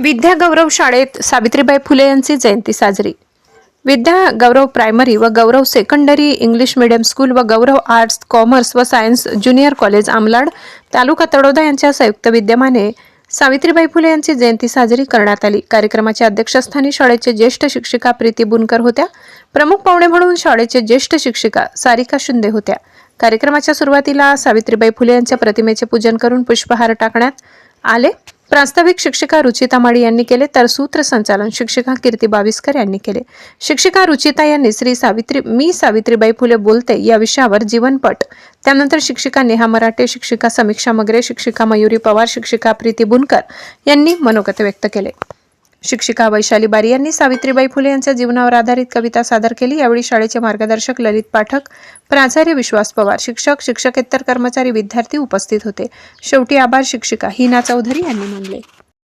विद्या गौरव शाळेत सावित्रीबाई फुले यांची जयंती साजरी। विद्या गौरव प्रायमरी व गौरव सेकंडरी इंग्लिश मीडियम स्कूल व गौरव आर्ट्स कॉमर्स व सायन्स ज्युनियर कॉलेज आमलाड तालुका तळोदा यांच्या संयुक्त विद्यमाने सावित्रीबाई फुले यांची जयंती साजरी करण्यात आली। कार्यक्रमाच्या अध्यक्षस्थानी शाळेचे ज्येष्ठ शिक्षिका प्रीती बुनकर होत्या। प्रमुख पाहुणे म्हणून शाळेचे ज्येष्ठ शिक्षिका सारिका शिंदे होत्या। कार्यक्रमाच्या सुरुवातीला सावित्रीबाई फुले यांच्या प्रतिमेचे पूजन करून पुष्पहार टाकण्यात आले। प्रास्ताविक शिक्षिका रुचिता माळी यांनी केले तर सूत्रसंचालन शिक्षिका कीर्ती बाविस्कर यांनी केले। शिक्षिका रुचिता यांनी मी सावित्रीबाई फुले बोलते या विषयावर जीवनपट, त्यानंतर शिक्षिका नेहा मराठे, शिक्षिका समीक्षा मगरे, शिक्षिका मयुरी पवार, शिक्षिका प्रीती बुनकर यांनी मनोगत व्यक्त केले। शिक्षिका वैशाली बारी यांनी सावित्रीबाई फुले यांच्या जीवनावर आधारित कविता सादर केली। यावेळी शाळेचे मार्गदर्शक ललित पाठक, प्राचार्य विश्वास पवार, शिक्षक, शिक्षकेतर कर्मचारी, विद्यार्थी उपस्थित होते। शेवटी आभार शिक्षिका हिना चौधरी यांनी मानले।